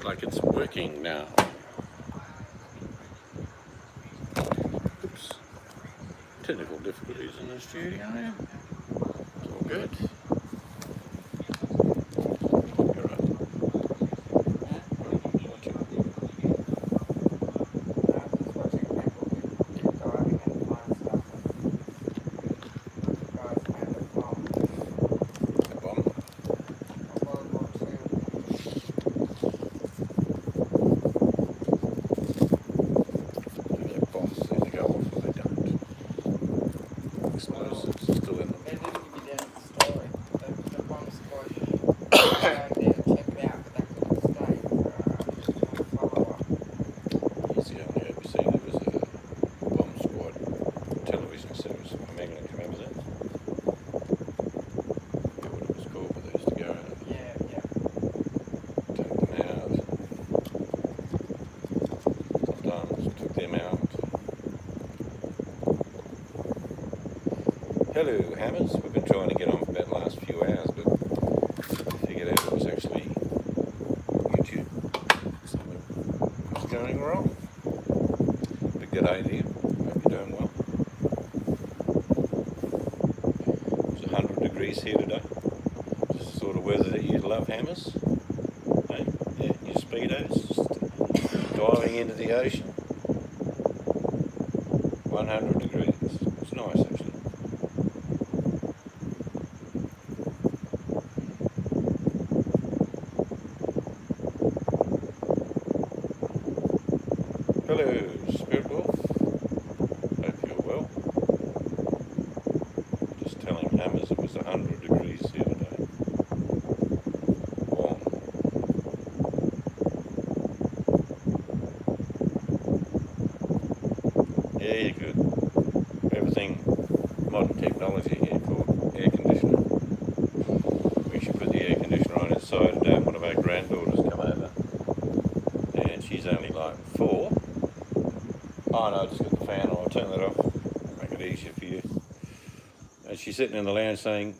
Looks like it's working now. Oops. Technical difficulties in the studio. It's all good. You're right. A bomb. Do their bombs seem to go off or they don't? Explosives are still in them. They didn't give you the story. The bomb squad didn't check it out, but that couldn't stay for follow-up. Easy on the ABC, there was a bomb squad television series from England. Do you remember that? I forget what it was called, but they used to go and Yeah. take them out. Sometimes took them out. Hello, Hammers. We've been trying to get on for about the last few hours, but I figured out it was actually YouTube. Something was going wrong. But good idea. Hope you're doing well. It's 100 degrees here today. Just the sort of weather that you love, Hammers. Hey? Yeah, your speedos just diving into the ocean. 100 degrees. It's nice, actually. Hello, Spirit Wolf. Hope you're well. Just telling Hammers it was 100 degrees here today. Warm. Yeah, you're good. Everything modern technology here called air conditioner. We should put the air conditioner on inside today. One of our granddaughters come over, and she's only like 4. Oh no, I just got the fan on. I'll turn that off. Make it easier for you. And she's sitting in the lounge saying,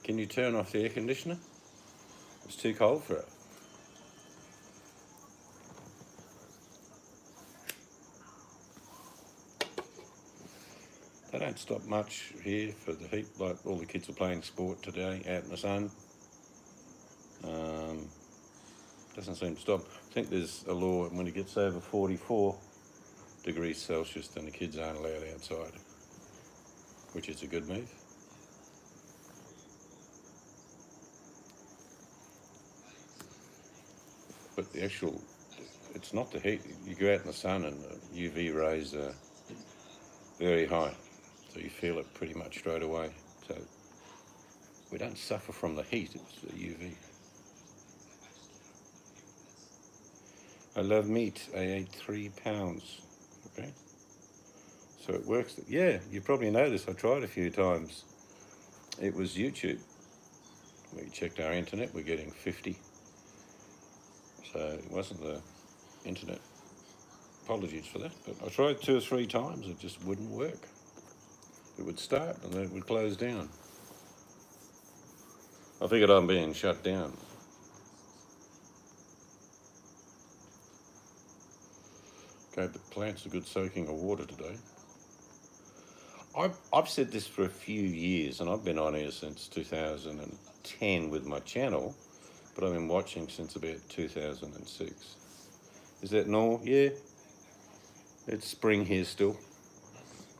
"Can you turn off the air conditioner? It's too cold for her." They don't stop much here for the heat. Like all the kids are playing sport today out in the sun. Doesn't seem to stop. I think there's a law when it gets over 44 degrees Celsius, then the kids aren't allowed outside, which is a good move. But the actual, it's not the heat. You go out in the sun and the UV rays are very high, so you feel it pretty much straight away. So we don't suffer from the heat, it's the UV. I love meat. I ate 3 pounds. Okay. So it works. Yeah, you probably noticed I tried a few times. It was YouTube. We checked our internet, we're getting 50. So it wasn't the internet. Apologies for that. But I tried 2 or 3 times, it just wouldn't work. It would start and then it would close down. I figured I'm being shut down. Gave the plants a good soaking of water today. I've said this for a few years, and I've been on here since 2010 with my channel, but I've been watching since about 2006. Is that normal? Yeah. It's spring here still,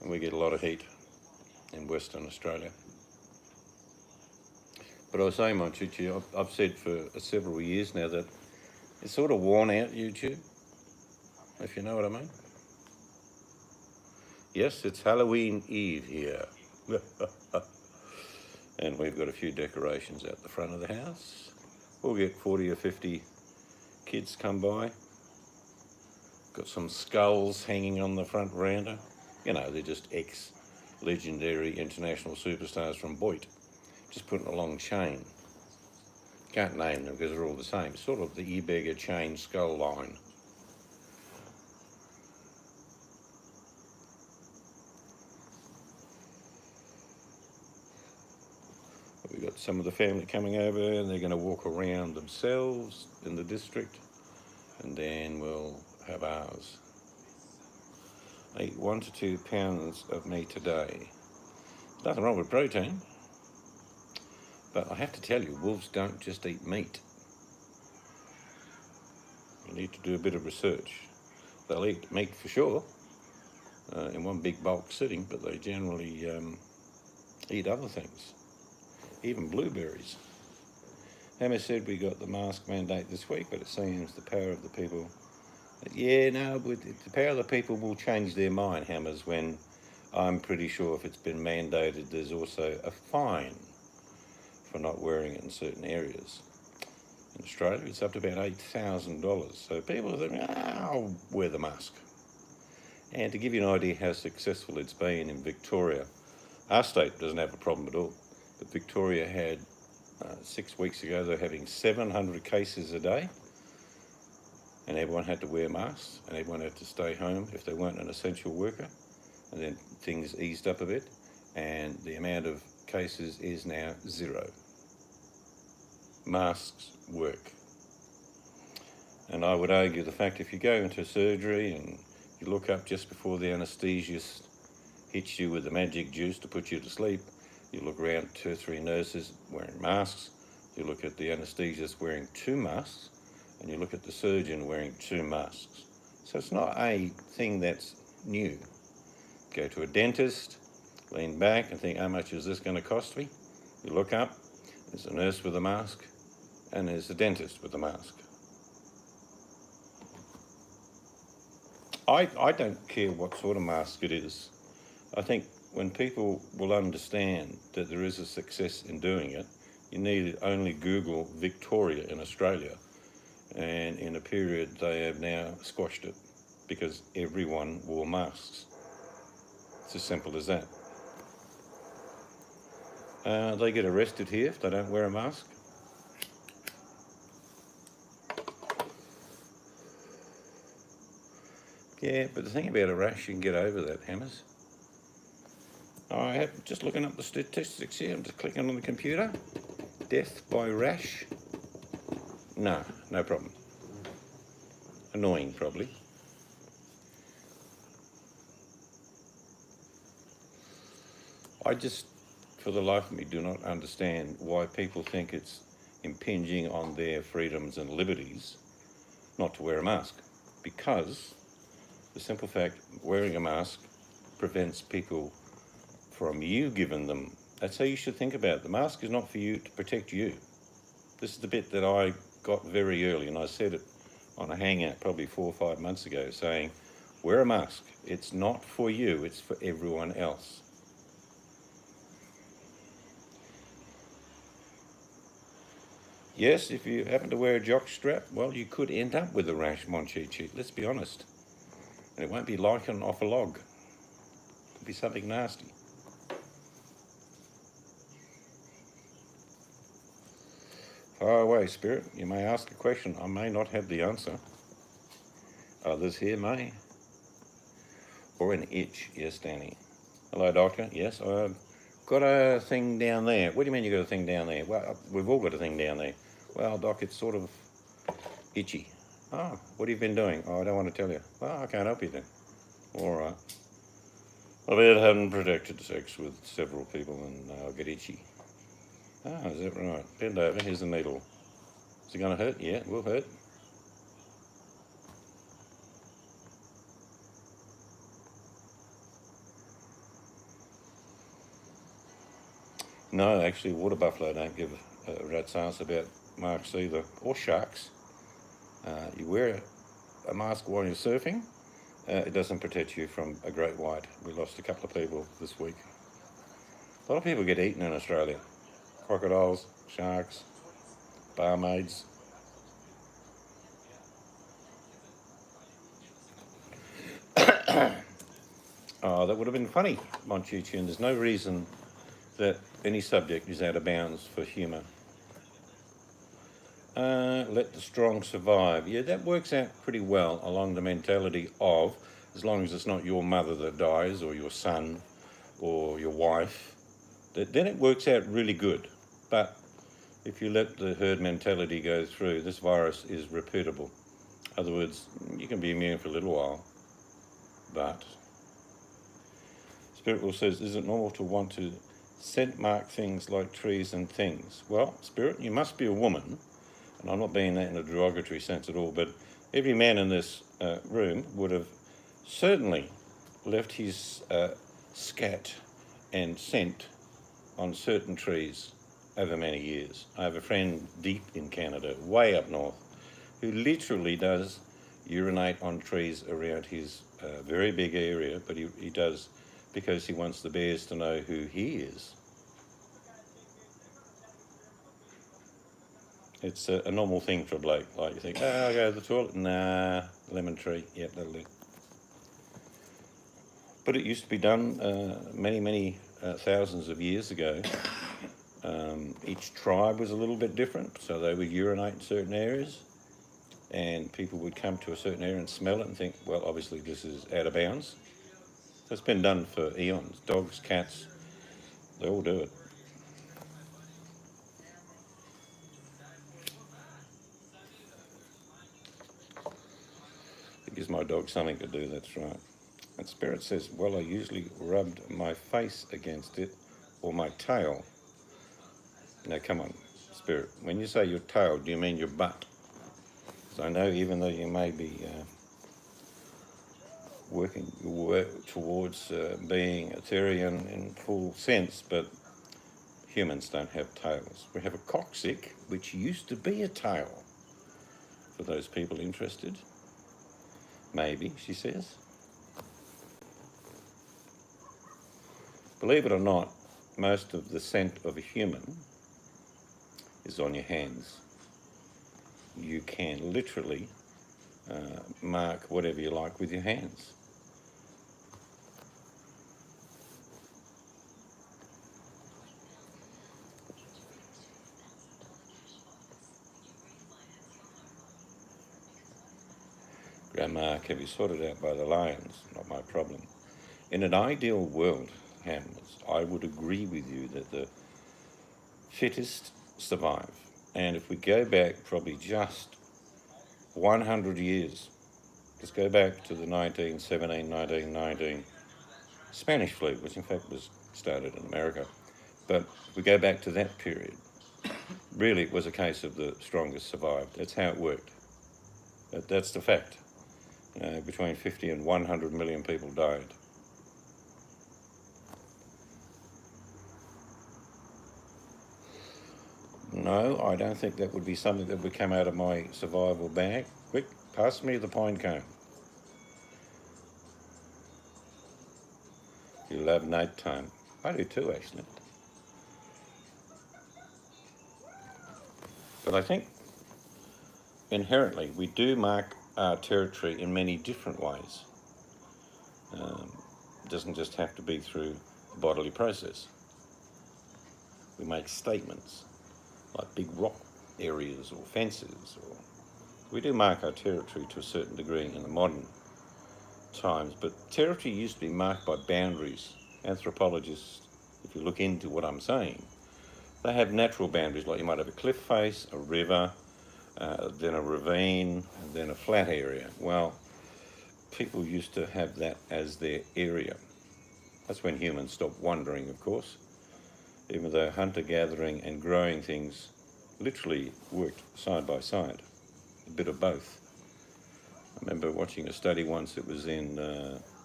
and we get a lot of heat in Western Australia. But I was saying, my Chichi, I've said for several years now that it's sort of worn out YouTube, if you know what I mean. Yes, it's Halloween Eve here. And we've got a few decorations out the front of the house. We'll get 40 or 50 kids come by. Got some skulls hanging on the front veranda. You know, they're just ex-legendary international superstars from Boit. Just putting a long chain. Can't name them because they're all the same. Sort of the E-Beggar chain skull line. We've got some of the family coming over and they're going to walk around themselves in the district. and then we'll have ours. I eat 1 to 2 pounds of meat a day. Nothing wrong with protein, but I have to tell you, wolves don't just eat meat. You need to do a bit of research. They'll eat meat for sure, in one big bulk sitting, but they generally eat other things, even blueberries. Hammer said we got the mask mandate this week, but it seems the power of the people... Yeah, no, but the power of the people will change their mind, Hammers, when I'm pretty sure if it's been mandated, there's also a fine for not wearing it in certain areas. In Australia, it's up to about $8,000. So people think, I'll wear the mask. And to give you an idea how successful it's been in Victoria, our state doesn't have a problem at all, but Victoria had 6 weeks ago, they're having 700 cases a day, and everyone had to wear masks, and everyone had to stay home if they weren't an essential worker. And then things eased up a bit, and the amount of cases is now 0. Masks work. And I would argue the fact if you go into surgery and you look up just before the anaesthesiast hits you with the magic juice to put you to sleep, you look around 2 or 3 nurses wearing masks, you look at the anaesthesiast wearing 2 masks, and you look at the surgeon wearing 2 masks. So it's not a thing that's new. Go to a dentist, lean back and think, how much is this going to cost me? You look up, there's a nurse with a mask, and there's a dentist with a mask. I don't care what sort of mask it is. I think when people will understand that there is a success in doing it, you need to only Google Victoria in Australia, and in a period they have now squashed it because everyone wore masks. It's as simple as that. They get arrested here if they don't wear a mask. Yeah, but the thing about a rash, you can get over that, Hammers. I have just looking up the statistics here. I'm just clicking on the computer. Death by rash. No problem. Annoying, probably. I just, for the life of me, do not understand why people think it's impinging on their freedoms and liberties not to wear a mask. Because the simple fact, wearing a mask prevents people from you giving them. That's how you should think about it. The mask is not for you to protect you. This is the bit that I got very early, and I said it on a hangout probably 4 or 5 months ago, saying, wear a mask. It's not for you, it's for everyone else. Yes, if you happen to wear a jock strap, well, you could end up with a rash, Monchichi, let's be honest. And it won't be lichen off a log. It'll be something nasty. Far away, Spirit. You may ask a question. I may not have the answer. Others here may. Or an itch. Yes, Danny. Hello, Doctor. Yes, I've got a thing down there. What do you mean you got a thing down there? Well, we've all got a thing down there. Well, Doc, it's sort of itchy. Oh, what have you been doing? Oh, I don't want to tell you. Well, I can't help you then. All right. I've been having protected sex with several people and I'll get itchy. Ah, is that right? Bend over, here's the needle. Is it going to hurt? Yeah, it will hurt. No, actually, water buffalo don't give a rat's ass about marks either, or sharks. You wear a mask while you're surfing, it doesn't protect you from a great white. We lost a couple of people this week. A lot of people get eaten in Australia. Crocodiles, sharks, barmaids. Oh, that would have been funny, Monchichi, and there's no reason that any subject is out of bounds for humour. Let the strong survive. Yeah, that works out pretty well along the mentality of, as long as it's not your mother that dies, or your son, or your wife, then it works out really good. But if you let the herd mentality go through, this virus is repeatable. In other words, you can be immune for a little while, but Spirit World says, is it normal to want to scent mark things like trees and things? Well, Spirit, you must be a woman, and I'm not being that in a derogatory sense at all, but every man in this room would have certainly left his scat and scent on certain trees over many years. I have a friend deep in Canada, way up north, who literally does urinate on trees around his very big area, but he does because he wants the bears to know who he is. It's a normal thing for a bloke. Like you think, oh, I'll go to the toilet. Nah, lemon tree. Yep, that'll do. But it used to be done many thousands of years ago. Each tribe was a little bit different, so they would urinate in certain areas, and people would come to a certain area and smell it and think, well, obviously this is out of bounds. So it's been done for eons. Dogs, cats, they all do it. It gives my dog something to do, that's right. And Spirit says, well, I usually rubbed my face against it or my tail. Now, come on, Spirit. When you say your tail, do you mean your butt? So I know even though you may be working towards being Etherean in full sense, but humans don't have tails. We have a coccyx, which used to be a tail. For those people interested, maybe, she says. Believe it or not, most of the scent of a human is on your hands. You can literally mark whatever you like with your hands. Grandma can be sorted out by the lions, not my problem. In an ideal world, Hamlets, I would agree with you that the fittest survive. And if we go back probably just 100 years, let's go back to the 1917, 1919 Spanish flu, which in fact was started in America. But if we go back to that period, really it was a case of the strongest survived. That's how it worked. That's the fact. Between 50 and 100 million people died. No, I don't think that would be something that would come out of my survival bag. Quick, pass me the pine cone. You love night time. I do too, actually. But I think inherently we do mark our territory in many different ways. It doesn't just have to be through a bodily process. We make statements like big rock areas or fences, or we do mark our territory to a certain degree in the modern times, but territory used to be marked by boundaries. Anthropologists, if you look into what I'm saying, they have natural boundaries, like you might have a cliff face, a river, then a ravine, and then a flat area. Well, people used to have that as their area. That's when humans stopped wandering, of course, even though hunter-gathering and growing things literally worked side by side, a bit of both. I remember watching a study once, it was in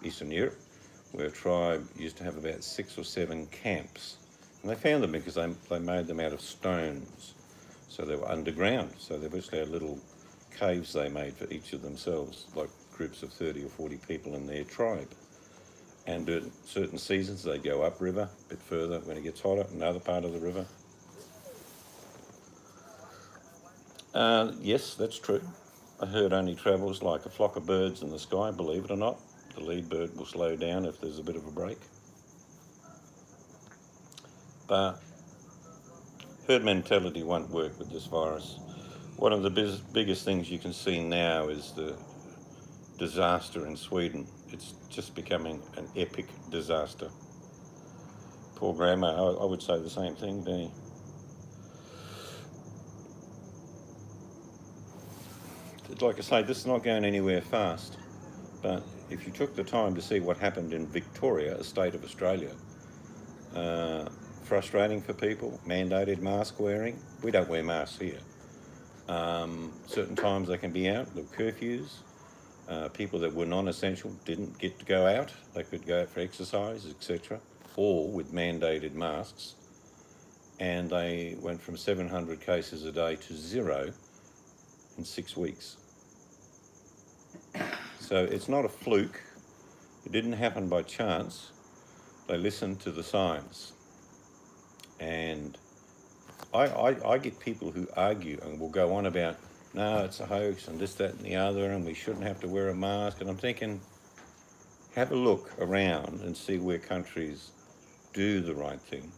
Eastern Europe, where a tribe used to have about 6 or 7 camps. And they found them because they made them out of stones. So they were underground. So they virtually had little caves they made for each of themselves, like groups of 30 or 40 people in their tribe. And at certain seasons, they go upriver, a bit further when it gets hotter, another part of the river. Yes, that's true. A herd only travels like a flock of birds in the sky, believe it or not. The lead bird will slow down if there's a bit of a break. But herd mentality won't work with this virus. One of the biggest things you can see now is the disaster in Sweden. It's just becoming an epic disaster. Poor grandma, I would say the same thing, Danny. like I say, this is not going anywhere fast. But if you took the time to see what happened in Victoria, a state of Australia, frustrating for people, mandated mask wearing. We don't wear masks here. Certain times they can be out, the curfews. People that were non-essential didn't get to go out. They could go out for exercise, etc., all with mandated masks. And they went from 700 cases a day to 0 in 6 weeks. So it's not a fluke. It didn't happen by chance. They listened to the science. And I get people who argue and will go on about, no, it's a hoax and this, that and the other, and we shouldn't have to wear a mask. And I'm thinking, have a look around and see where countries do the right thing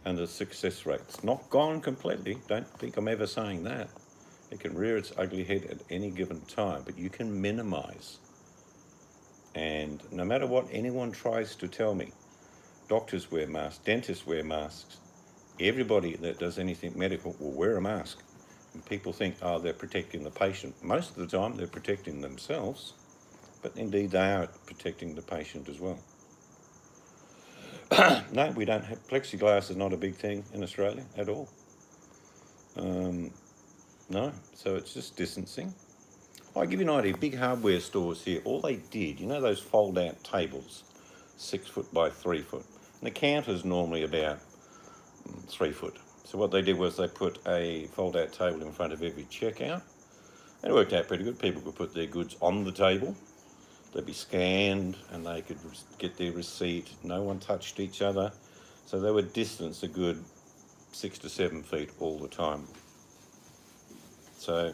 and the success rate's not gone completely. Don't think I'm ever saying that. It can rear its ugly head at any given time, but you can minimize. And no matter what anyone tries to tell me, doctors wear masks, dentists wear masks, everybody that does anything medical will wear a mask. And people think, oh, they're protecting the patient. Most of the time they're protecting themselves, but indeed they are protecting the patient as well. No, we don't have, plexiglass is not a big thing in Australia at all. No, so it's just distancing. I'll give you an idea, big hardware stores here, all they did, you know those fold-out tables, 6 foot by 3 foot, and the counter's normally about 3 foot. So what they did was they put a fold-out table in front of every checkout, and it worked out pretty good. People could put their goods on the table, they'd be scanned, and they could get their receipt. No one touched each other, so they were distanced a good 6 to 7 feet all the time. So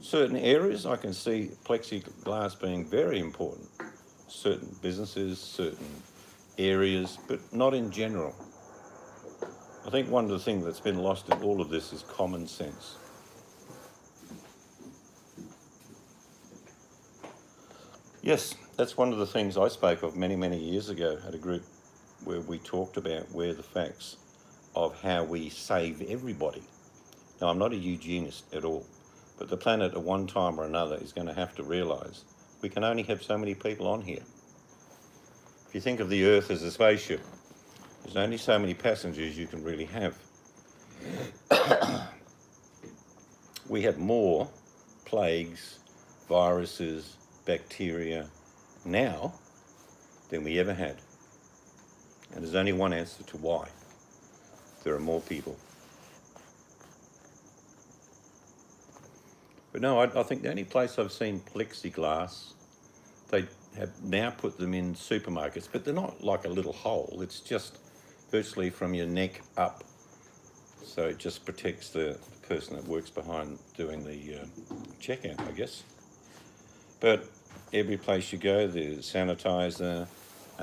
certain areas I can see plexiglass being very important. Certain businesses, certain areas, but not in general. I think one of the things that's been lost in all of this is common sense. Yes, that's one of the things I spoke of many, many years ago at a group where we talked about where the facts of how we save everybody. Now, I'm not a eugenist at all, but the planet at one time or another is going to have to realise we can only have so many people on here. If you think of the Earth as a spaceship, there's only so many passengers you can really have. We have more plagues, viruses, bacteria now than we ever had. And there's only one answer to why. There are more people. But no, I think the only place I've seen plexiglass, they have now put them in supermarkets, but they're not like a little hole. It's just virtually from your neck up. So it just protects the person that works behind doing the checkout, I guess. But every place you go, there's sanitizer.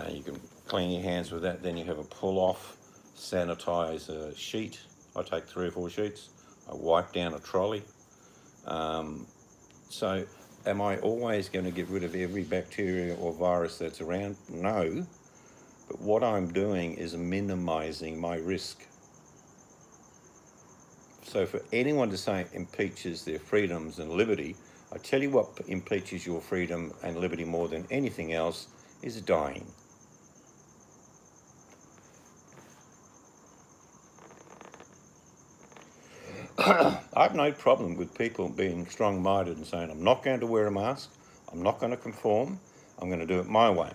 You can clean your hands with that. Then you have a pull-off sanitizer sheet. I take 3 or 4 sheets. I wipe down a trolley. So am I always going to get rid of every bacteria or virus that's around? No. But what I'm doing is minimizing my risk. So for anyone to say impeaches their freedoms and liberty, I tell you what impeaches your freedom and liberty more than anything else is dying. I have no problem with people being strong-minded and saying, I'm not going to wear a mask, I'm not going to conform, I'm going to do it my way.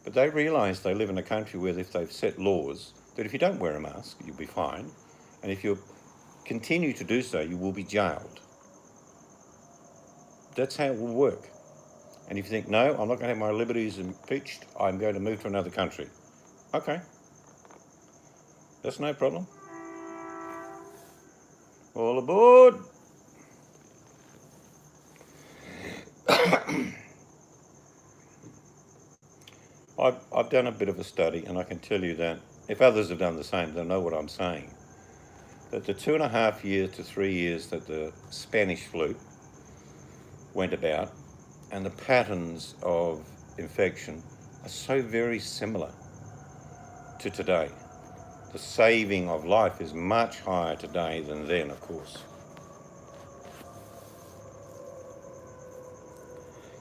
But they realise they live in a country where if they've set laws that if you don't wear a mask, you'll be fined, and if you continue to do so, you will be jailed. That's how it will work. And if you think, no, I'm not going to have my liberties impeached, I'm going to move to another country. Okay. That's no problem. All aboard. I've done a bit of a study, and I can tell you that if others have done the same, they'll know what I'm saying. That the 2.5 years to 3 years that the Spanish flu went about, and the patterns of infection are so very similar to today. The saving of life is much higher today than then, of course.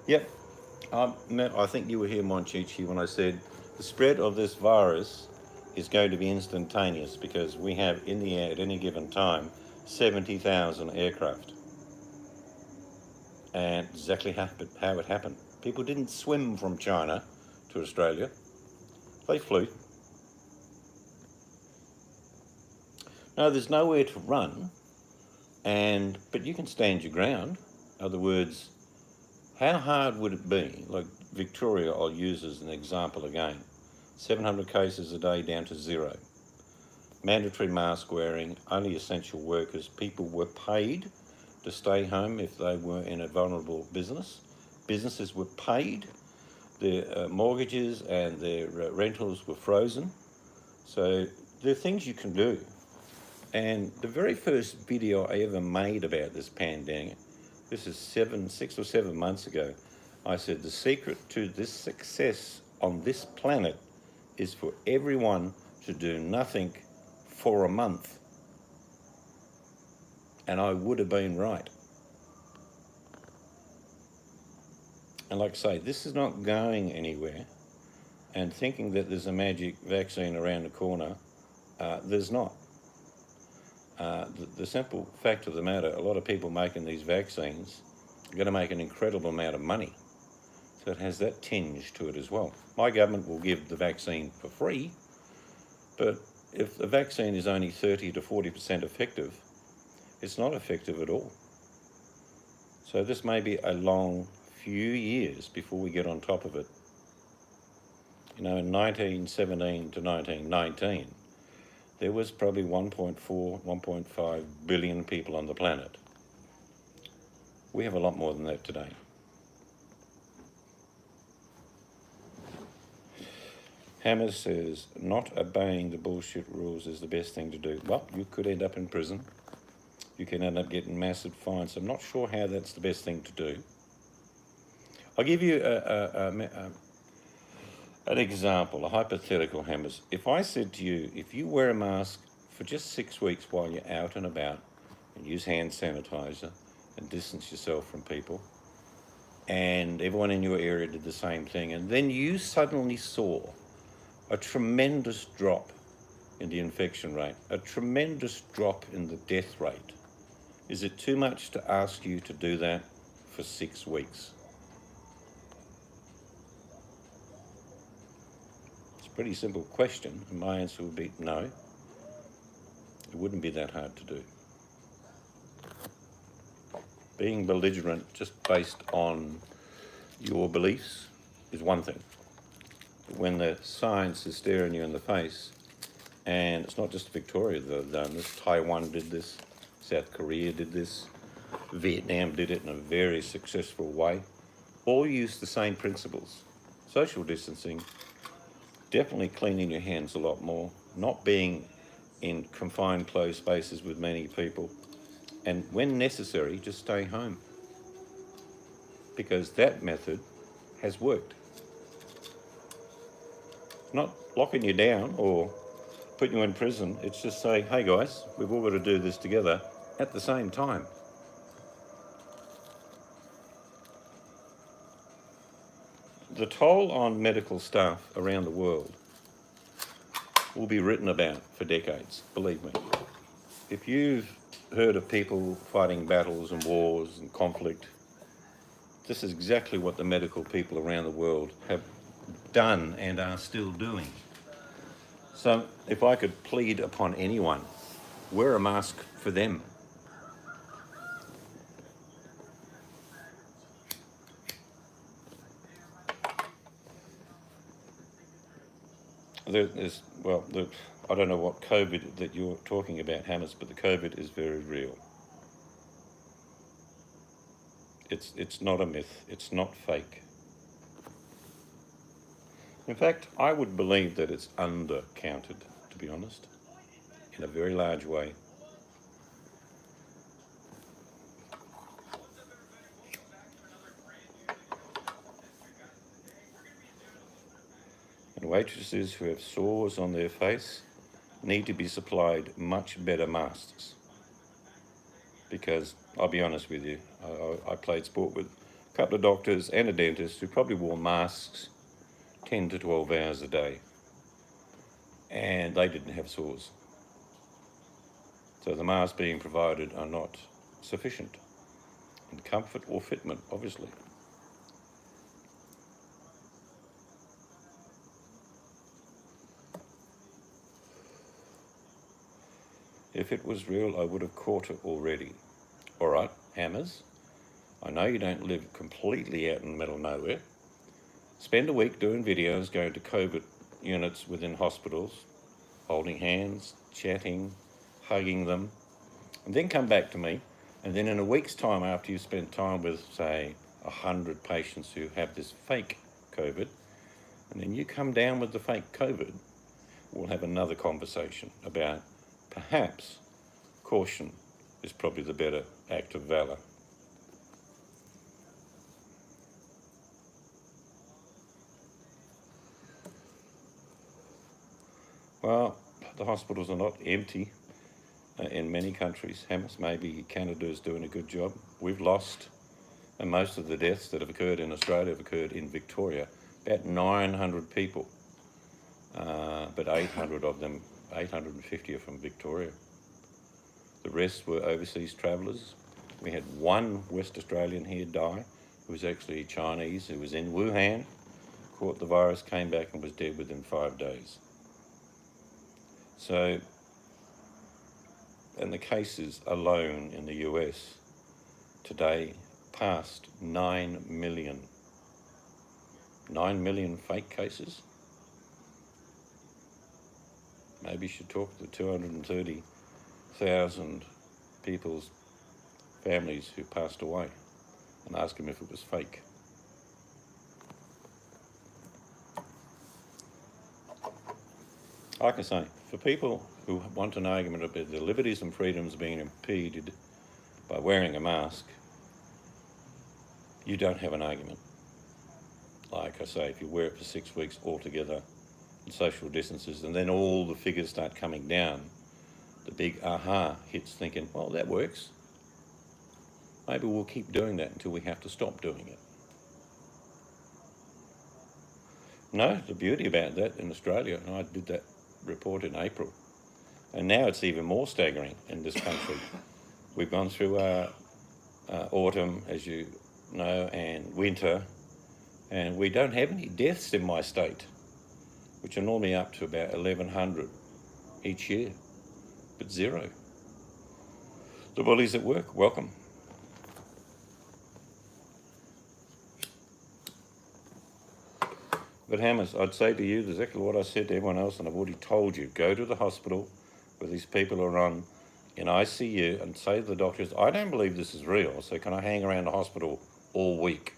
Yep. I think you were here, Monchichi, when I said the spread of this virus is going to be instantaneous because we have in the air at any given time 70,000 aircraft. And exactly how it happened. People didn't swim from China to Australia. They flew. No, there's nowhere to run, but you can stand your ground. In other words, how hard would it be? Like Victoria, I'll use as an example again. 700 cases a day down to 0. Mandatory mask wearing, only essential workers. People were paid to stay home if they were in a vulnerable business. Businesses were paid. Their mortgages and their rentals were frozen. So there are things you can do. And the very first video I ever made about this pandemic, this is 6 or 7 months ago, I said the secret to this success on this planet is for everyone to do nothing for a month. And I would have been right. And like I say, this is not going anywhere. And thinking that there's a magic vaccine around the corner, there's not. The simple fact of the matter, a lot of people making these vaccines are going to make an incredible amount of money. So it has that tinge to it as well. My government will give the vaccine for free, but if the vaccine is only 30 to 40% effective, it's not effective at all. So this may be a long few years before we get on top of it. You know, in 1917 to 1919, there was probably 1.4, 1.5 billion people on the planet. We have a lot more than that today. Hammer says, not obeying the bullshit rules is the best thing to do. Well, you could end up in prison. You can end up getting massive fines. I'm not sure how that's the best thing to do. I'll give you an example, a hypothetical, Hammers. If I said to you, if you wear a mask for just 6 weeks while you're out and about and use hand sanitizer and distance yourself from people, and everyone in your area did the same thing, and then you suddenly saw a tremendous drop in the infection rate, a tremendous drop in the death rate, is it too much to ask you to do that for 6 weeks? It's a pretty simple question, and my answer would be no. It wouldn't be that hard to do. Being belligerent just based on your beliefs is one thing. But when the science is staring you in the face, and it's not just Victoria that have done this, Taiwan did this, South Korea did this, Vietnam did it in a very successful way, all use the same principles. Social distancing, definitely cleaning your hands a lot more, not being in confined closed spaces with many people, and when necessary, just stay home. Because that method has worked. Not locking you down or putting you in prison, it's just saying, hey guys, we've all got to do this together at the same time. The toll on medical staff around the world will be written about for decades, believe me. If you've heard of people fighting battles and wars and conflict, this is exactly what the medical people around the world have done and are still doing. So if I could plead upon anyone, wear a mask for them. I don't know what COVID that you're talking about, Hammers, but the COVID is very real. It's not a myth. It's not fake. In fact, I would believe that it's undercounted, to be honest, in a very large way. And waitresses who have sores on their face need to be supplied much better masks. Because I'll be honest with you, I played sport with a couple of doctors and a dentist who probably wore masks 10 to 12 hours a day, and they didn't have sores. So the masks being provided are not sufficient in comfort or fitment, obviously. If it was real, I would have caught it already. All right, Hammers, I know you don't live completely out in the middle of nowhere. Spend a week doing videos, going to COVID units within hospitals, holding hands, chatting, hugging them, and then come back to me. And then in a week's time, after you've spent time with, say, 100 patients who have this fake COVID, and then you come down with the fake COVID, we'll have another conversation about perhaps caution is probably the better act of valour. Well, the hospitals are not empty in many countries. Hammers, maybe Canada is doing a good job. We've lost, and most of the deaths that have occurred in Australia have occurred in Victoria. About 900 people, but 800 of them, 850 are from Victoria. The rest were overseas travellers. We had one West Australian here die, who was actually Chinese, who was in Wuhan, caught the virus, came back and was dead within 5 days. So, and the cases alone in the US today passed 9 million. 9 million fake cases? Maybe you should talk to the 230,000 people's families who passed away and ask them if it was fake. Like I say, for people who want an argument about their liberties and freedoms being impeded by wearing a mask, you don't have an argument. Like I say, if you wear it for 6 weeks altogether and social distances, and then all the figures start coming down, the big aha hits thinking, well, that works. Maybe we'll keep doing that until we have to stop doing it. No, the beauty about that in Australia, and I did that report in April, and now it's even more staggering in this country. We've gone through our autumn, as you know, and winter, and we don't have any deaths in my state, which are normally up to about 1,100 each year, but zero. The bullies at work, welcome. But Hammers, I'd say to you exactly what I said to everyone else, and I've already told you, go to the hospital where these people are on in ICU and say to the doctors, I don't believe this is real, so can I hang around the hospital all week?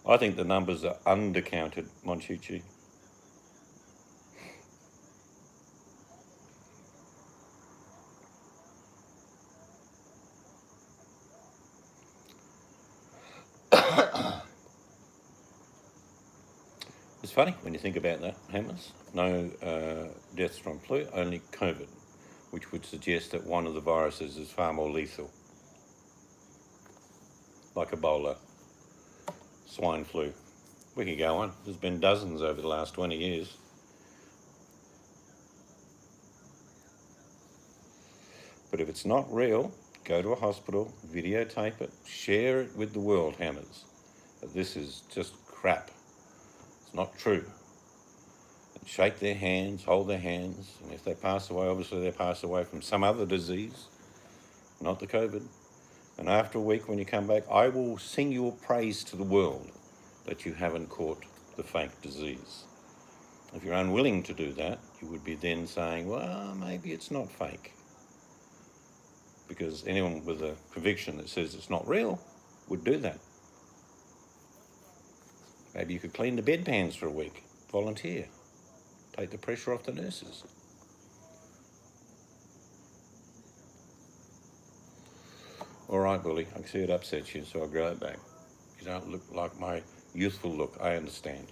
I think the numbers are undercounted, Monchichi. It's funny when you think about that, Hammers. No deaths from flu, only COVID, which would suggest that one of the viruses is far more lethal, like Ebola, swine flu. We could go on. There's been dozens over the last 20 years. But if it's not real, go to a hospital, videotape it, share it with the world, Hammers. That this is just crap. It's not true. And shake their hands, hold their hands, and if they pass away, obviously they pass away from some other disease, not the COVID. And after a week when you come back, I will sing your praise to the world that you haven't caught the fake disease. If you're unwilling to do that, you would be then saying, well, maybe it's not fake. Because anyone with a conviction that says it's not real would do that. Maybe you could clean the bedpans for a week, volunteer, take the pressure off the nurses. All right, Bully, I can see it upsets you, so I'll grow it back. You don't look like my youthful look, I understand.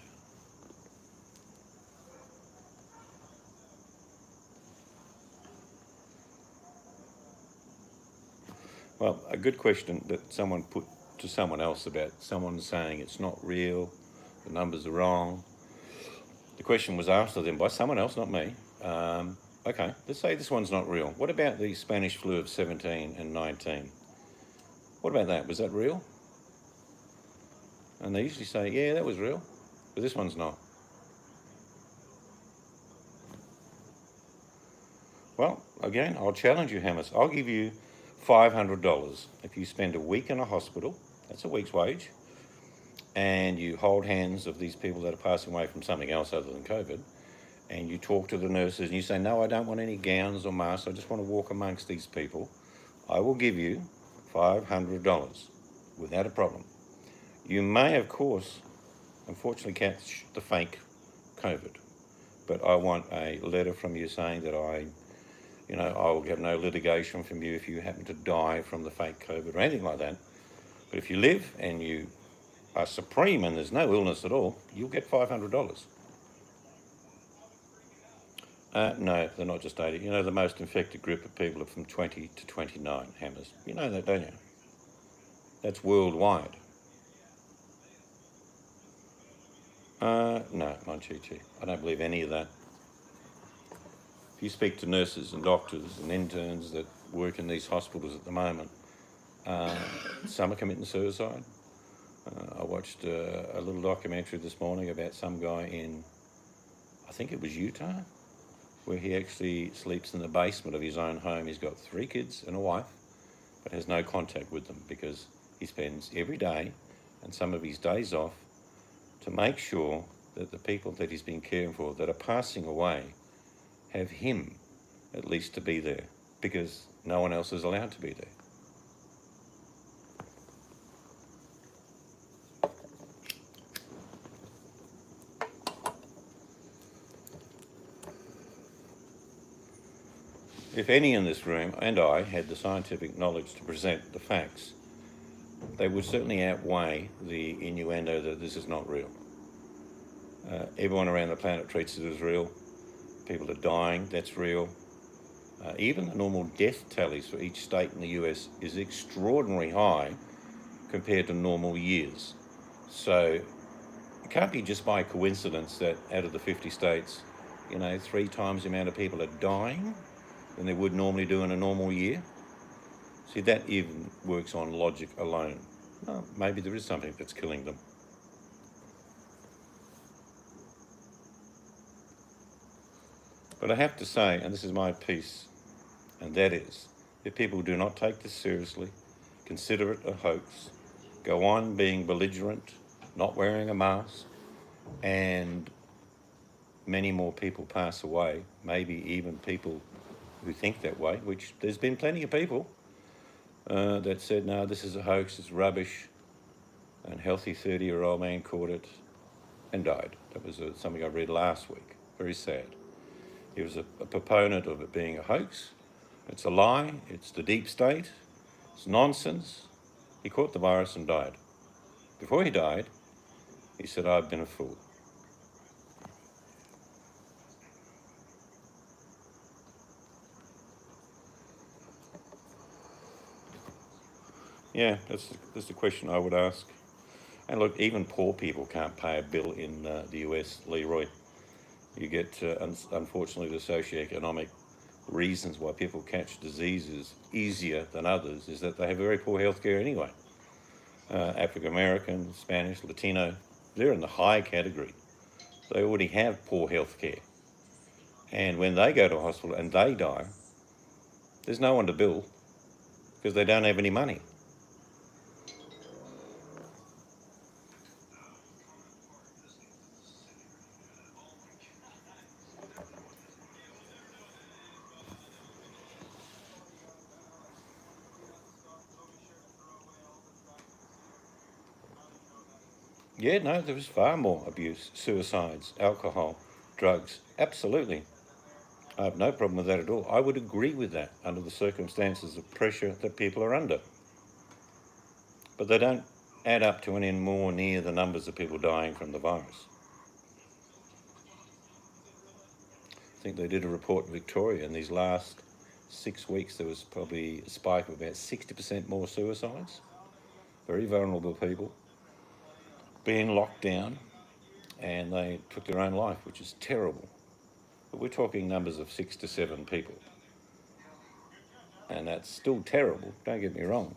Well, a good question that someone put to someone else about someone saying it's not real, the numbers are wrong. The question was asked of them by someone else, not me. Okay, let's say this one's not real. What about the Spanish flu of 17 and 19? What about that? Was that real? And they usually say, yeah, that was real, but this one's not. Well, again, I'll challenge you, Hammers. I'll give you $500 if you spend a week in a hospital, that's a week's wage, and you hold hands of these people that are passing away from something else other than COVID, and you talk to the nurses and you say, no, I don't want any gowns or masks, I just want to walk amongst these people. I will give you $500 without a problem. You may, of course, unfortunately catch the fake COVID, but I want a letter from you saying that I will get no litigation from you if you happen to die from the fake COVID or anything like that. But if you live and you are supreme and there's no illness at all, you'll get $500. No, they're not just 80. You know, the most infected group of people are from 20 to 29, Hammers. You know that, don't you? That's worldwide. No, Monchichi. I don't believe any of that. If you speak to nurses and doctors and interns that work in these hospitals at the moment, some are committing suicide. I watched a little documentary this morning about some guy in, I think it was Utah, where he actually sleeps in the basement of his own home. He's got 3 kids and a wife, but has no contact with them because he spends every day and some of his days off to make sure that the people that he's been caring for that are passing away have him at least to be there, because no one else is allowed to be there. If any in this room and I had the scientific knowledge to present the facts, they would certainly outweigh the innuendo that this is not real. Everyone around the planet treats it as real. People are dying, that's real. Even the normal death tallies for each state in the US is extraordinarily high compared to normal years. So it can't be just by coincidence that out of the 50 states, 3 times the amount of people are dying than they would normally do in a normal year. See, that even works on logic alone. Well, maybe there is something that's killing them. But I have to say, and this is my piece, and that is, if people do not take this seriously, consider it a hoax, go on being belligerent, not wearing a mask, and many more people pass away, maybe even people who think that way, which there's been plenty of people that said, no, this is a hoax, it's rubbish, and healthy 30-year-old man caught it and died. That was something I read last week. Very sad. He was a proponent of it being a hoax. It's a lie. It's the deep state. It's nonsense. He caught the virus and died. Before he died, he said, I've been a fool. Yeah, that's the question I would ask. And look, even poor people can't pay a bill in the US, Leroy. You get, unfortunately, the socioeconomic reasons why people catch diseases easier than others is that they have very poor healthcare anyway. African American, Spanish, Latino, they're in the high category. They already have poor healthcare. And when they go to a hospital and they die, there's no one to bill because they don't have any money. Yeah, no, there was far more abuse, suicides, alcohol, drugs, absolutely. I have no problem with that at all. I would agree with that under the circumstances of pressure that people are under. But they don't add up to any more near the numbers of people dying from the virus. I think they did a report in Victoria in these last 6 weeks there was probably a spike of about 60% more suicides. Very vulnerable people being locked down, and they took their own life, which is terrible. But we're talking numbers of 6 to 7 people. And that's still terrible, don't get me wrong.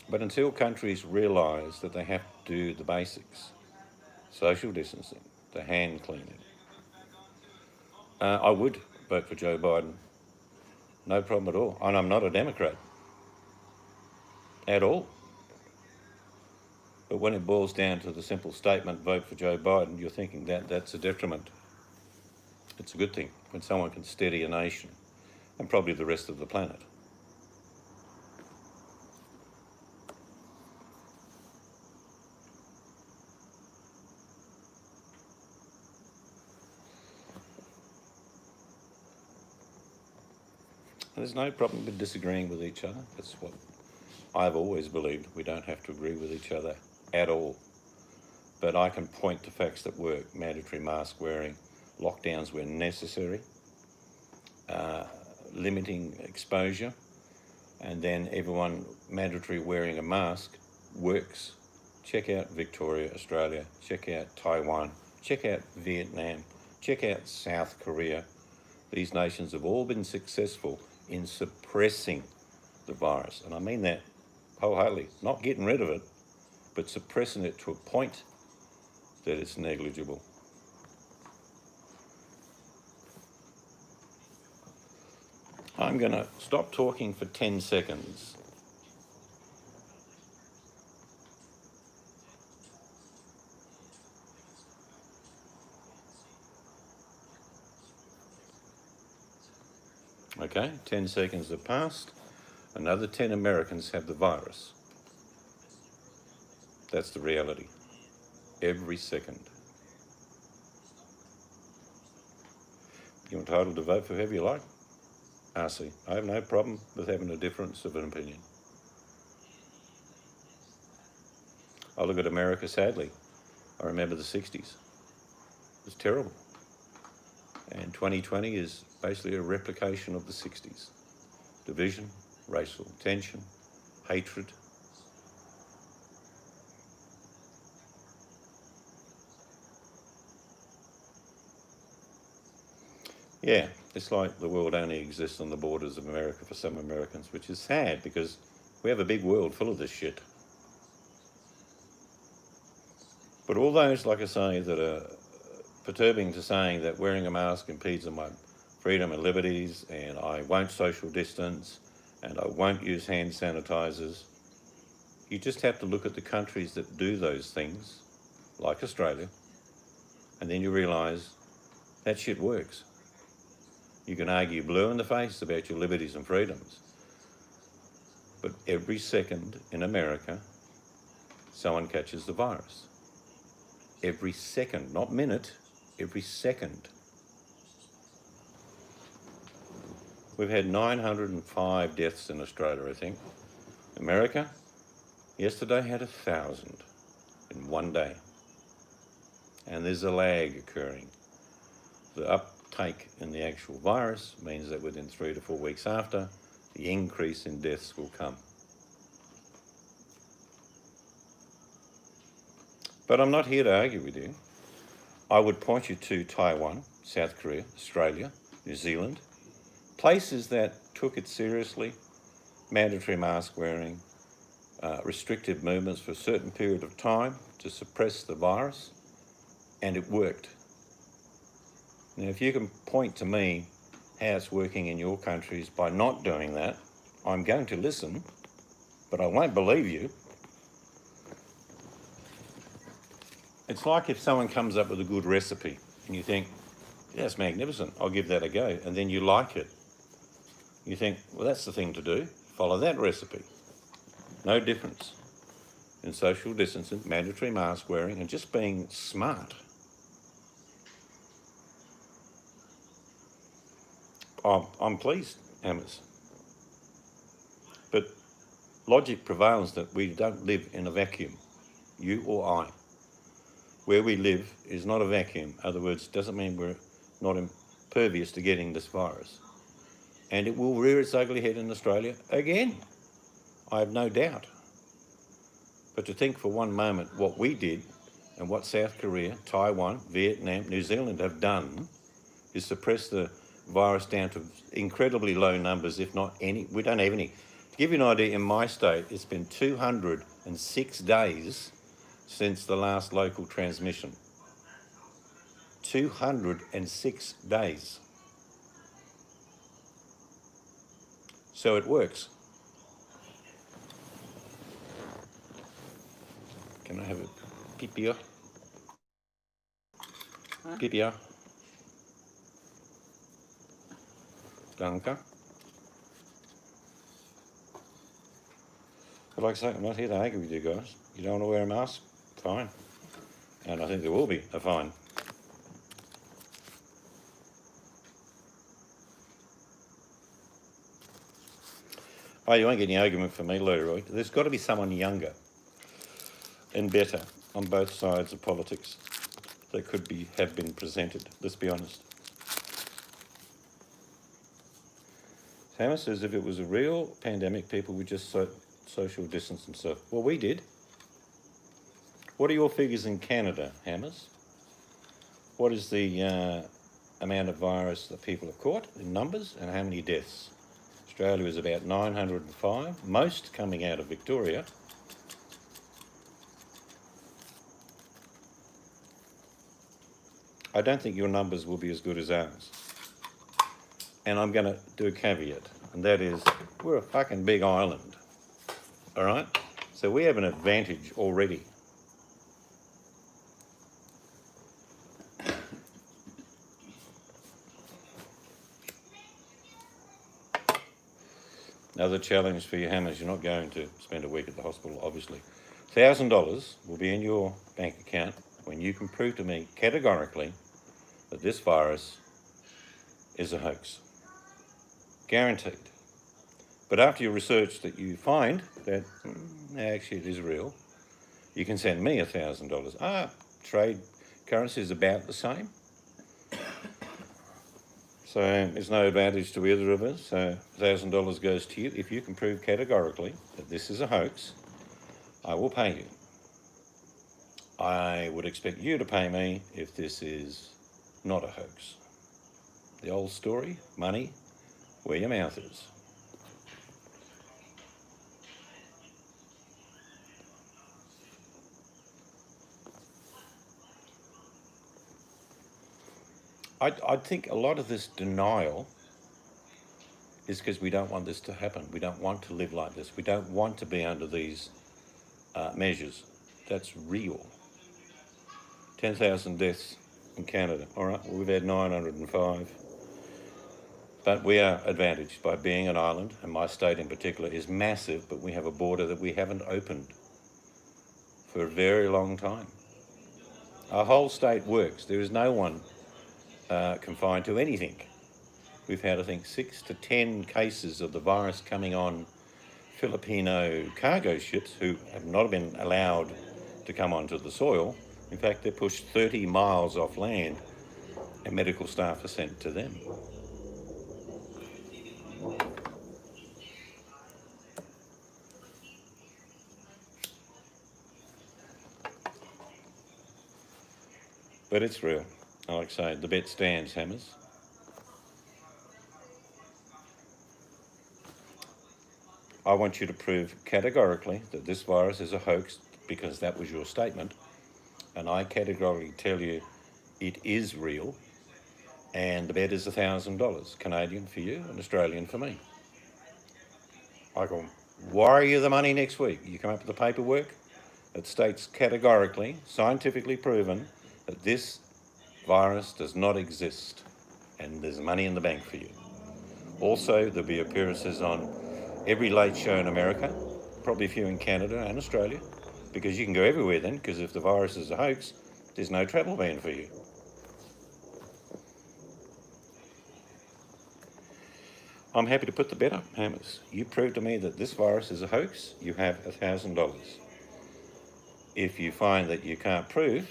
But until countries realise that they have to do the basics, social distancing, the hand cleaning, I would vote for Joe Biden. No problem at all. And I'm not a Democrat at all. But when it boils down to the simple statement, vote for Joe Biden, you're thinking that that's a detriment. It's a good thing when someone can steady a nation and probably the rest of the planet. There's no problem with disagreeing with each other. That's what I've always believed. We don't have to agree with each other at all. But I can point to facts that work. Mandatory mask wearing, lockdowns where necessary, limiting exposure, and then everyone mandatory wearing a mask works. Check out Victoria, Australia. Check out Taiwan. Check out Vietnam. Check out South Korea. These nations have all been successful in suppressing the virus. And I mean that wholeheartedly. Not getting rid of it, but suppressing it to a point that it's negligible. I'm going to stop talking for 10 seconds. Okay, 10 seconds have passed. Another 10 Americans have the virus. That's the reality. Every second. You're entitled to vote for whoever you like. RC. I have no problem with having a difference of an opinion. I look at America sadly. I remember the 60s. It was terrible. And 2020 is basically a replication of the 60s. Division, racial tension, hatred. Yeah, it's like the world only exists on the borders of America for some Americans, which is sad because we have a big world full of this shit. But all those, like I say, that are perturbing to saying that wearing a mask impedes on my freedom and liberties, and I won't social distance, and I won't use hand sanitizers, you just have to look at the countries that do those things, like Australia, and then you realise that shit works. You can argue blue in the face about your liberties and freedoms, but every second in America, someone catches the virus. Every second, not minute, every second. We've had 905 deaths in Australia, I think. America, yesterday had 1,000 in one day. And there's a lag occurring. The uptake in the actual virus means that within 3 to 4 weeks after, the increase in deaths will come. But I'm not here to argue with you. I would point you to Taiwan, South Korea, Australia, New Zealand, places that took it seriously, mandatory mask wearing, restricted movements for a certain period of time to suppress the virus, and it worked. Now, if you can point to me how it's working in your countries by not doing that, I'm going to listen, but I won't believe you. It's like if someone comes up with a good recipe and you think, yeah, it's magnificent, I'll give that a go, and then you like it. You think, well, that's the thing to do, follow that recipe. No difference in social distancing, mandatory mask wearing, and just being smart. I'm pleased, Hammers. But logic prevails that we don't live in a vacuum, you or I. Where we live is not a vacuum. In other words, doesn't mean we're not pervious to getting this virus. And it will rear its ugly head in Australia again. I have no doubt. But to think for one moment what we did and what South Korea, Taiwan, Vietnam, New Zealand have done is suppress the virus down to incredibly low numbers, if not any. We don't have any. To give you an idea, in my state, it's been 206 days since the last local transmission. 206 days. So it works. Can I have a pipia? Huh? Pipia. Danke. But like I say, I'm not here to argue with you guys. You don't want to wear a mask? Fine. And I think there will be a fine. Oh, you won't get any argument from me, Leroy. There's got to be someone younger and better on both sides of politics that could have been presented. Let's be honest. Hammer says if it was a real pandemic, people would just social distance and stuff. Well, we did. What are your figures in Canada, Hammers? What is the amount of virus that people have caught in numbers and how many deaths? Australia is about 905, most coming out of Victoria. I don't think your numbers will be as good as ours. And I'm going to do a caveat, and that is we're a fucking big island, all right? So we have an advantage already. Another challenge for you, Hammers, you're not going to spend a week at the hospital, obviously. $1,000 will be in your bank account when you can prove to me categorically that this virus is a hoax. Guaranteed. But after your research that you find that actually it is real, you can send me $1,000. Trade currency is about the same. So there's no advantage to either of us. So $1,000 goes to you. If you can prove categorically that this is a hoax, I will pay you. I would expect you to pay me if this is not a hoax. The old story, money where your mouth is. I think a lot of this denial is because we don't want this to happen. We don't want to live like this. We don't want to be under these measures. That's real. 10,000 deaths in Canada. All right, well, we've had 905. But we are advantaged by being an island, and my state in particular is massive, but we have a border that we haven't opened for a very long time. Our whole state works. There is no one confined to anything. We've had, I think, 6 to 10 cases of the virus coming on Filipino cargo ships who have not been allowed to come onto the soil. In fact, they're pushed 30 miles off land and medical staff are sent to them. But it's real. Like I say, the bet stands, Hammers. I want you to prove categorically that this virus is a hoax because that was your statement. And I categorically tell you it is real. And the bet is $1,000, Canadian for you and Australian for me. I can wire you the money next week. You come up with the paperwork that states categorically, scientifically proven, that this virus does not exist and there's money in the bank for you. Also, there'll be appearances on every late show in America, probably a few in Canada and Australia, because you can go everywhere then, because if the virus is a hoax, there's no travel ban for you. I'm happy to put the bet up, Hammers. You prove to me that this virus is a hoax, you have $1,000. If you find that you can't prove,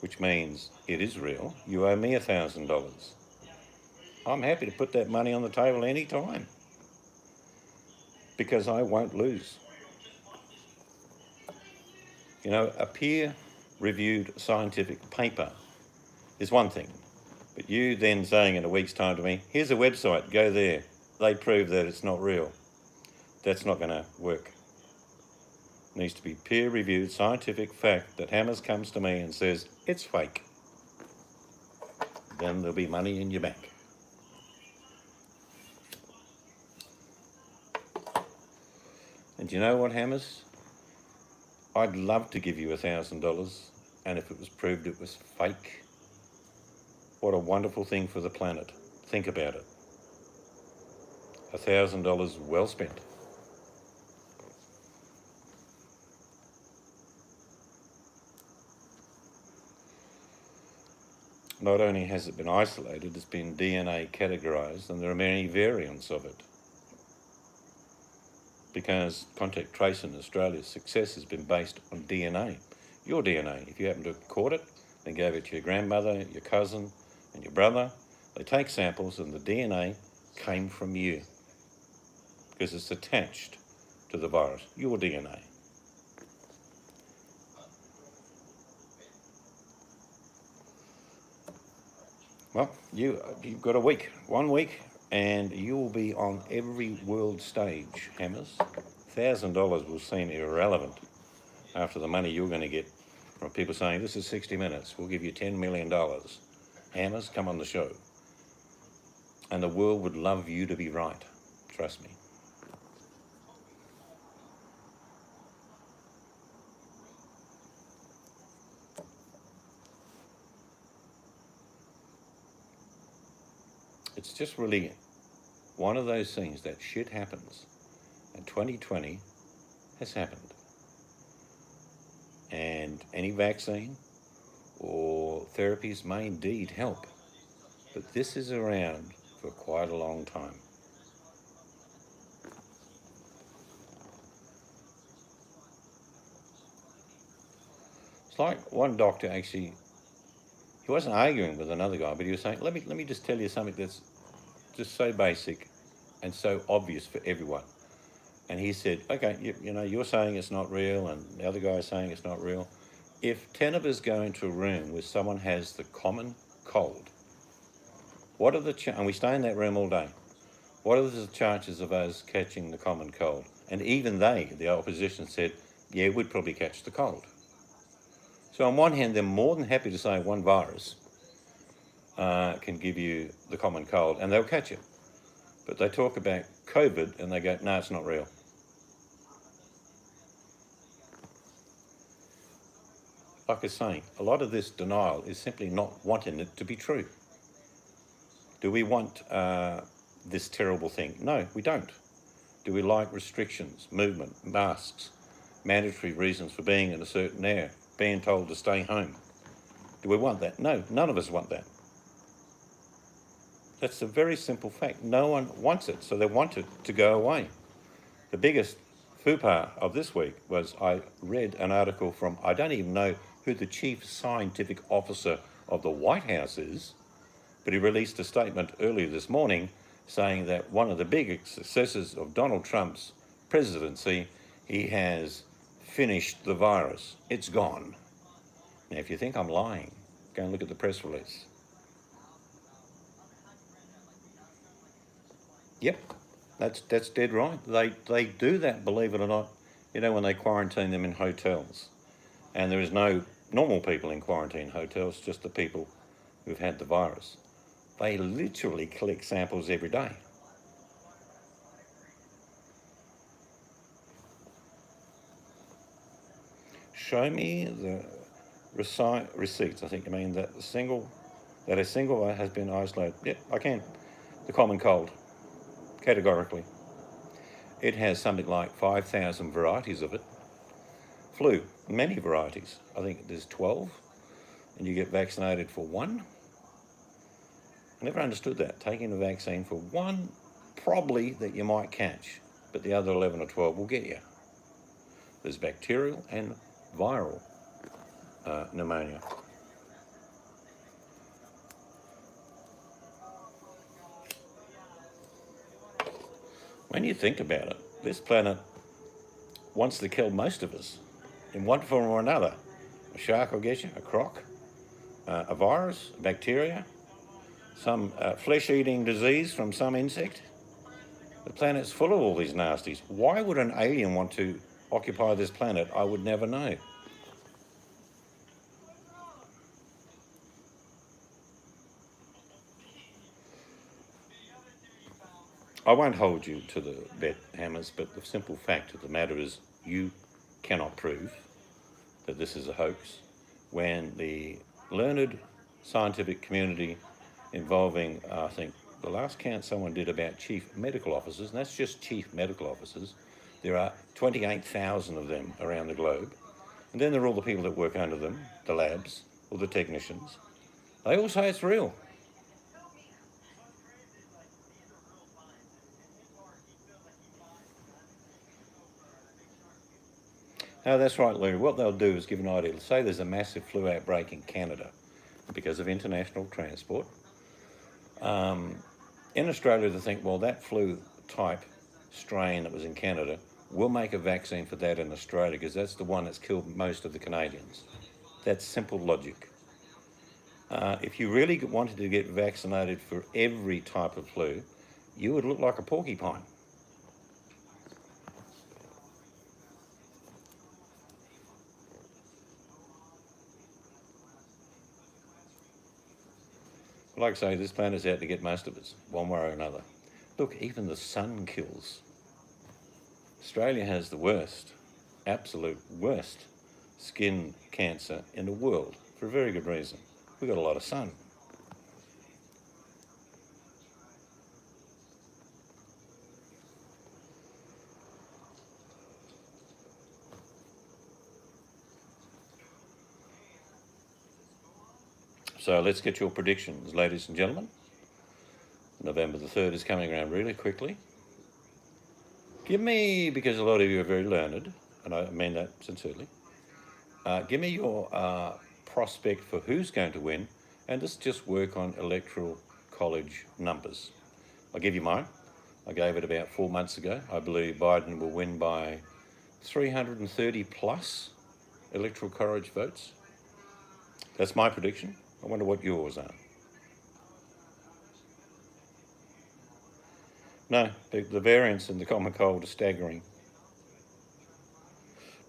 which means it is real, you owe me $1,000. I'm happy to put that money on the table any time because I won't lose. You know, a peer-reviewed scientific paper is one thing, but you then saying in a week's time to me, here's a website, go there. They prove that it's not real. That's not going to work. It needs to be peer-reviewed scientific fact that Hammers comes to me and says, it's fake. Then there'll be money in your bank. And you know what, Hammers? I'd love to give you $1,000, and if it was proved it was fake, what a wonderful thing for the planet. Think about it. $1,000 well spent. Not only has it been isolated, it's been DNA categorised, and there are many variants of it. Because contact tracing in Australia's success has been based on DNA. Your DNA. If you happen to have caught it, then gave it to your grandmother, your cousin, and your brother, they take samples and the DNA came from you. Because it's attached to the virus, your DNA. Well, you've got a week, 1 week, and you will be on every world stage, Hammers. $1,000 will seem irrelevant after the money you're going to get from people saying, this is 60 Minutes, we'll give you $10 million. Hammers, come on the show. And the world would love you to be right, trust me. It's just really one of those things that shit happens, and 2020 has happened. And any vaccine or therapies may indeed help, but this is around for quite a long time. It's like one doctor actually, he wasn't arguing with another guy, but he was saying, let me just tell you something that's just so basic and so obvious for everyone. And he said, okay, you know, you're saying it's not real and the other guy is saying it's not real. If 10 of us go into a room where someone has the common cold, what are the and we stay in that room all day, what are the chances of us catching the common cold? And even they, the opposition, said, yeah, we'd probably catch the cold. So on one hand, they're more than happy to say one virus can give you the common cold, and they'll catch it. But they talk about COVID, and they go, no, it's not real. Like I was saying, a lot of this denial is simply not wanting it to be true. Do we want this terrible thing? No, we don't. Do we like restrictions, movement, masks, mandatory reasons for being in a certain area, being told to stay home? Do we want that? No, none of us want that. That's a very simple fact. No one wants it, so they want it to go away. The biggest foopa of this week was I read an article from, I don't even know who the chief scientific officer of the White House is, but he released a statement earlier this morning saying that one of the biggest successes of Donald Trump's presidency, he has finished the virus. It's gone. Now, if you think I'm lying, go and look at the press release. Yep, that's dead right. They do that, believe it or not, you know, when they quarantine them in hotels. And there is no normal people in quarantine hotels, just the people who've had the virus. They literally collect samples every day. Show me the receipts. I think you mean that a single has been isolated. Yep, I can. The common cold. Categorically. It has something like 5,000 varieties of it. Flu, many varieties. I think there's 12, and you get vaccinated for one. I never understood that. Taking a vaccine for one, probably that you might catch, but the other 11 or 12 will get you. There's bacterial and viral pneumonia. When you think about it, this planet wants to kill most of us in one form or another. A shark will get you, a croc, a virus, a bacteria, some flesh-eating disease from some insect. The planet's full of all these nasties. Why would an alien want to occupy this planet? I would never know. I won't hold you to the bet, Hammers, but the simple fact of the matter is you cannot prove that this is a hoax when the learned scientific community involving, I think, the last count someone did about chief medical officers, and that's just chief medical officers. There are 28,000 of them around the globe. And then there are all the people that work under them, the labs, or the technicians. They all say it's real. No, that's right, Larry. What they'll do is give an idea. Say there's a massive flu outbreak in Canada because of international transport. In Australia, they think, well, that flu type strain that was in Canada, we'll make a vaccine for that in Australia because that's the one that's killed most of the Canadians. That's simple logic. If you really wanted to get vaccinated for every type of flu, you would look like a porcupine. Like I say, this planet's out to get most of us, one way or another. Look, even the sun kills. Australia has the worst, absolute worst skin cancer in the world for a very good reason. We've got a lot of sun. So let's get your predictions, ladies and gentlemen. November the 3rd is coming around really quickly. Give me, because a lot of you are very learned, and I mean that sincerely, give me your prospect for who's going to win, and let's just work on electoral college numbers. I'll give you mine. I gave it about 4 months ago. I believe Biden will win by 330 plus electoral college votes. That's my prediction. I wonder what yours are. No, the variance in the common cold is staggering.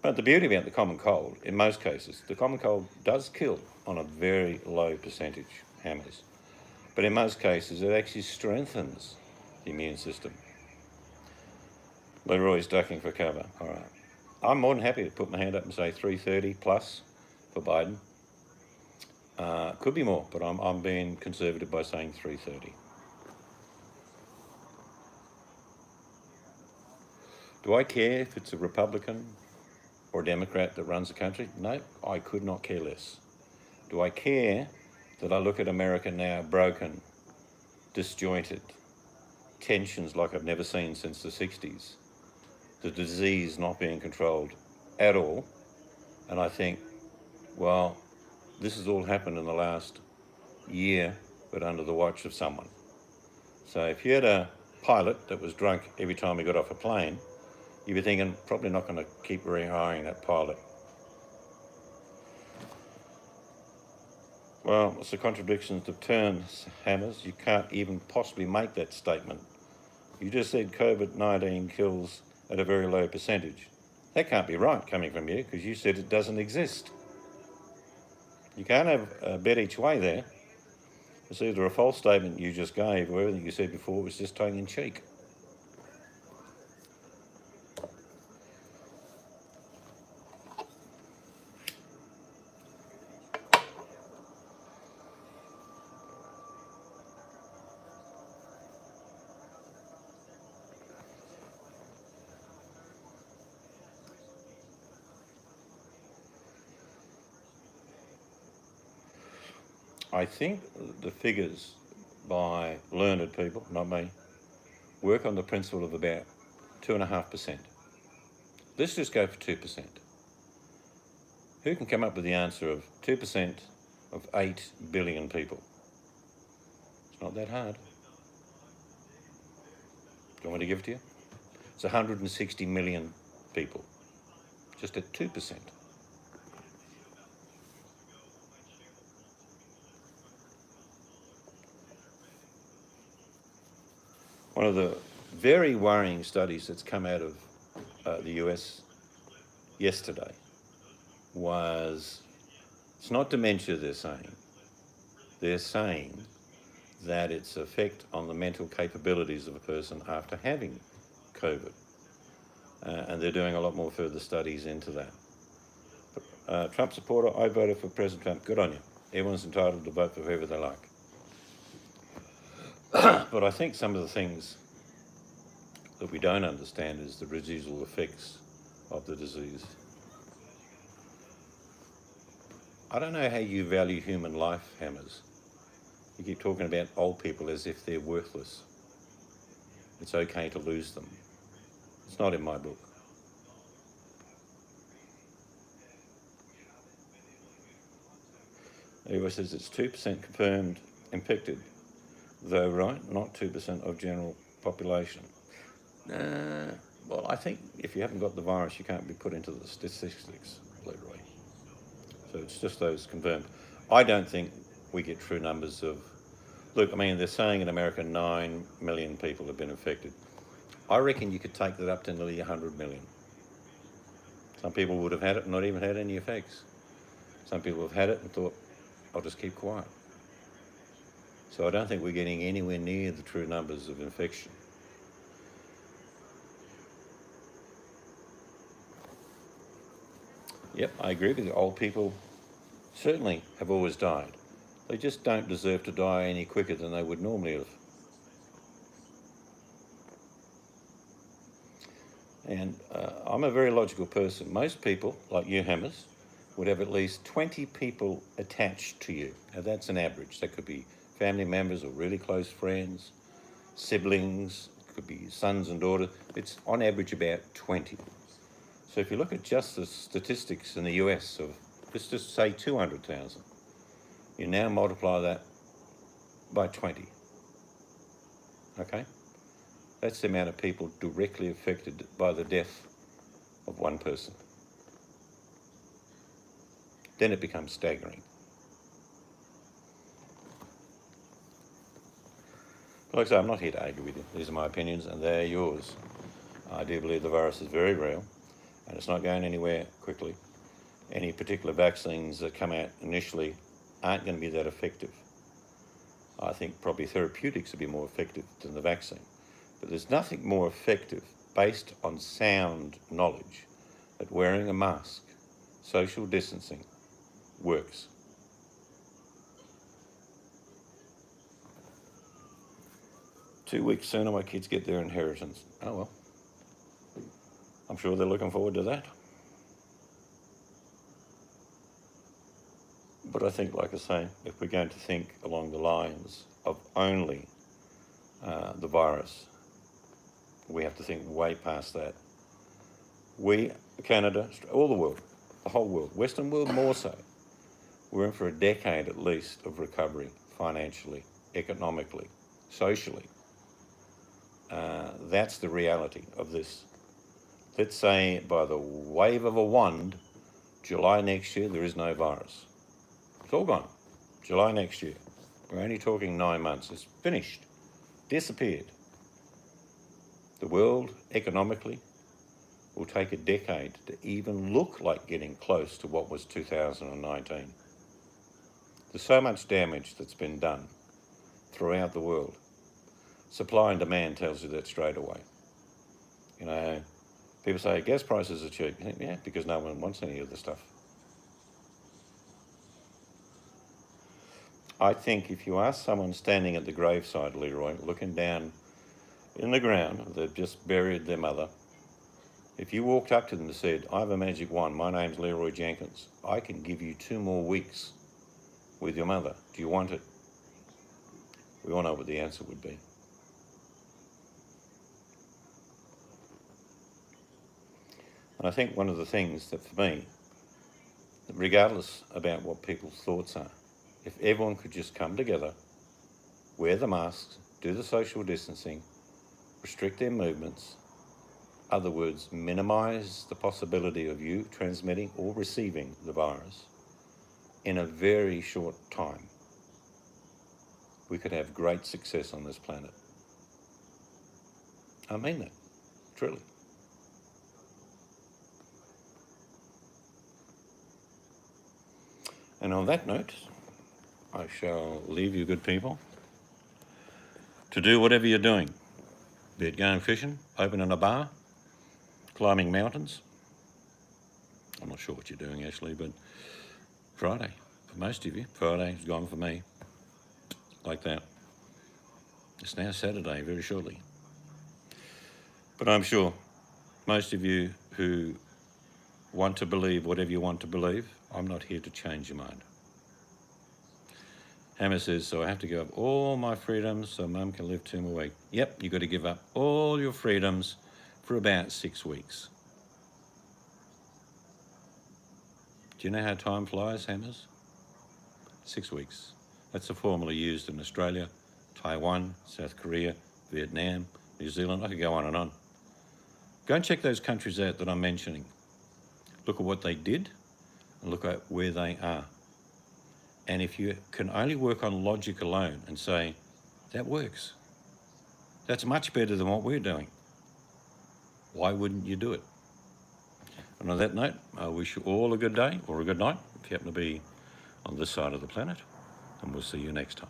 But the beauty about the common cold, in most cases, the common cold does kill on a very low percentage, Hammers. But in most cases, it actually strengthens the immune system. Leroy's ducking for cover. All right. I'm more than happy to put my hand up and say 330 plus for Biden. Could be more, but I'm being conservative by saying 330. Do I care if it's a Republican or Democrat that runs the country? No, I could not care less. Do I care that I look at America now broken, disjointed, tensions like I've never seen since the 60s, the disease not being controlled at all, and I think, well, this has all happened in the last year, but under the watch of someone. So if you had a pilot that was drunk every time he got off a plane, you'd be thinking, probably not going to keep rehiring that pilot. Well, it's the contradictions of terms, Hammers. You can't even possibly make that statement. You just said COVID-19 kills at a very low percentage. That can't be right coming from you because you said it doesn't exist. You can't have a bet each way there. It's either a false statement you just gave or everything you said before was just tongue in cheek. I think the figures by learned people, not me, work on the principle of about 2.5%. Let's just go for 2%. Who can come up with the answer of 2% of 8 billion people? It's not that hard. Do you want me to give it to you? It's 160 million people, just at 2%. One of the very worrying studies that's come out of the US yesterday was, it's not dementia they're saying. They're saying that its effect on the mental capabilities of a person after having COVID. And they're doing a lot more further studies into that. Trump supporter, I voted for President Trump. Good on you. Everyone's entitled to vote for whoever they like. But I think some of the things that we don't understand is the residual effects of the disease. I don't know how you value human life, Hammers. You keep talking about old people as if they're worthless. It's okay to lose them. It's not in my book. Anyway, says it's 2% confirmed infected, though, right? Not 2% of general population. Well, I think if you haven't got the virus, you can't be put into the statistics, Leroy. So it's just those confirmed. I don't think we get true numbers of... Look, I mean, they're saying in America 9 million people have been infected. I reckon you could take that up to nearly 100 million. Some people would have had it and not even had any effects. Some people have had it and thought, I'll just keep quiet. So I don't think we're getting anywhere near the true numbers of infection. Yep, I agree with you. Old people certainly have always died. They just don't deserve to die any quicker than they would normally have. And I'm a very logical person. Most people, like you, Hammers, would have at least 20 people attached to you. Now that's an average. That could be family members or really close friends, siblings, it could be sons and daughters. It's on average about 20. So if you look at just the statistics in the US of, let's just say 200,000, you now multiply that by 20, okay? That's the amount of people directly affected by the death of one person. Then it becomes staggering. But like I say, I'm not here to argue with you. These are my opinions and they're yours. I do believe the virus is very real and it's not going anywhere quickly. Any particular vaccines that come out initially aren't going to be that effective. I think probably therapeutics will be more effective than the vaccine. But there's nothing more effective based on sound knowledge that wearing a mask, social distancing, works. Two weeks sooner my kids get their inheritance. Oh well. I'm sure they're looking forward to that. But I think, like I say, if we're going to think along the lines of only the virus, we have to think way past that. We, Canada, all the world, the whole world, Western world more so, we're in for a decade at least of recovery, financially, economically, socially. That's the reality of this. Let's say by the wave of a wand, July next year, there is no virus. It's all gone. July next year. We're only talking 9 months. It's finished. Disappeared. The world, economically, will take a decade to even look like getting close to what was 2019. There's so much damage that's been done throughout the world. Supply and demand tells you that straight away. You know, people say gas prices are cheap. Yeah, because no one wants any of the stuff. I think if you ask someone standing at the graveside, Leroy, looking down in the ground, they've just buried their mother. If you walked up to them and said, I have a magic wand, my name's Leroy Jenkins, I can give you 2 more weeks with your mother. Do you want it? We all know what the answer would be. And I think one of the things that for me, regardless about what people's thoughts are, if everyone could just come together, wear the masks, do the social distancing, restrict their movements, other words, minimize the possibility of you transmitting or receiving the virus in a very short time, we could have great success on this planet. I mean that, truly. And on that note, I shall leave you good people to do whatever you're doing, be it going fishing, opening a bar, climbing mountains. I'm not sure what you're doing actually, but Friday, for most of you, Friday's gone for me, like that. It's now Saturday, very shortly. But I'm sure most of you who want to believe whatever you want to believe, I'm not here to change your mind. Hammer says, so I have to give up all my freedoms so Mum can live 2 more weeks. Yep, you've got to give up all your freedoms for about 6 weeks. Do you know how time flies, Hammers? 6 weeks. That's the formula used in Australia, Taiwan, South Korea, Vietnam, New Zealand. I could go on and on. Go and check those countries out that I'm mentioning. Look at what they did and look at where they are. And if you can only work on logic alone and say, that works, that's much better than what we're doing, why wouldn't you do it? And on that note, I wish you all a good day or a good night if you happen to be on this side of the planet, and we'll see you next time.